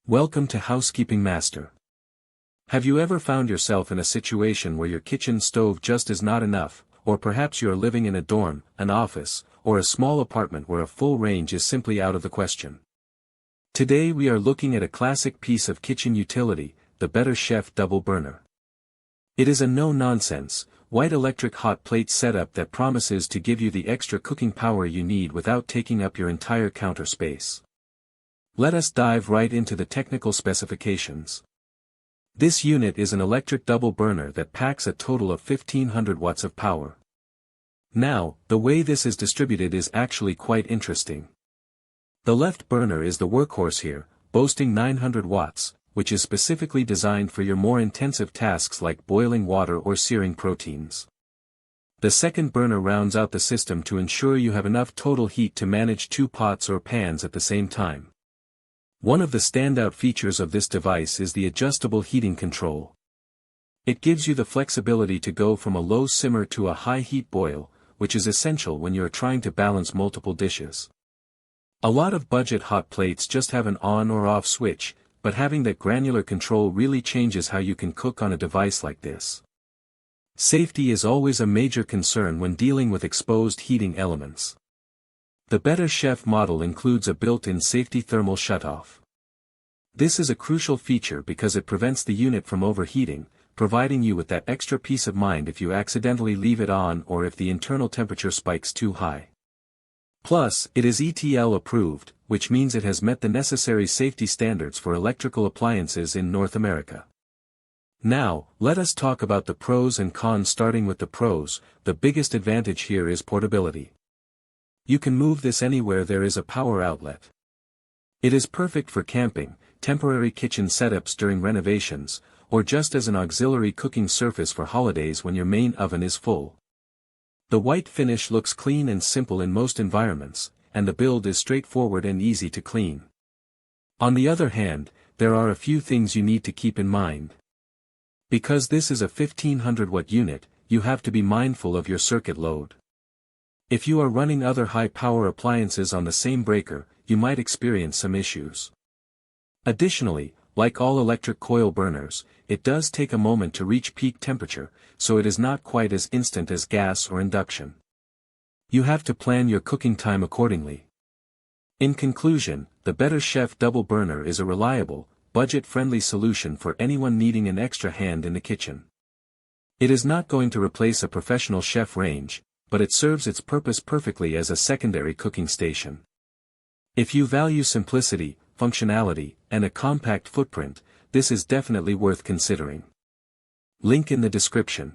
Welcome to Housekeeping Master. Have you ever found yourself in a situation where your kitchen stove just is not enough, or perhaps you are living in a dorm, an office, or a small apartment where a full range is simply out of the question? Today we are looking at a classic piece of kitchen utility, the Better Chef Double Burner. It is a no-nonsense, white electric hot plate setup that promises to give you the extra cooking power you need without taking up your entire counter space. Let us dive right into the technical specifications. This unit is an electric double burner that packs a total of 1500 watts of power. Now, the way this is distributed is actually quite interesting. The left burner is the workhorse here, boasting 900 watts, which is specifically designed for your more intensive tasks like boiling water or searing proteins. The second burner rounds out the system to ensure you have enough total heat to manage 2 pots or pans at the same time. One of the standout features of this device is the adjustable heating control. It gives you the flexibility to go from a low simmer to a high heat boil, which is essential when you are trying to balance multiple dishes. A lot of budget hot plates just have an on or off switch, but having that granular control really changes how you can cook on a device like this. Safety is always a major concern when dealing with exposed heating elements. The Better Chef model includes a built-in safety thermal shutoff. This is a crucial feature because it prevents the unit from overheating, providing you with that extra peace of mind if you accidentally leave it on or if the internal temperature spikes too high. Plus, it is ETL approved, which means it has met the necessary safety standards for electrical appliances in North America. Now, let us talk about the pros and cons. Starting with the pros, the biggest advantage here is portability. You can move this anywhere there is a power outlet. It is perfect for camping, temporary kitchen setups during renovations, or just as an auxiliary cooking surface for holidays when your main oven is full. The white finish looks clean and simple in most environments, and the build is straightforward and easy to clean. On the other hand, there are a few things you need to keep in mind. Because this is a 1500 watt unit, you have to be mindful of your circuit load. If you are running other high-power appliances on the same breaker, you might experience some issues. Additionally, like all electric coil burners, it does take a moment to reach peak temperature, so it is not quite as instant as gas or induction. You have to plan your cooking time accordingly. In conclusion, the Better Chef Double Burner is a reliable, budget-friendly solution for anyone needing an extra hand in the kitchen. It is not going to replace a professional chef range, but it serves its purpose perfectly as a secondary cooking station. If you value simplicity, functionality, and a compact footprint, this is definitely worth considering. Link in the description.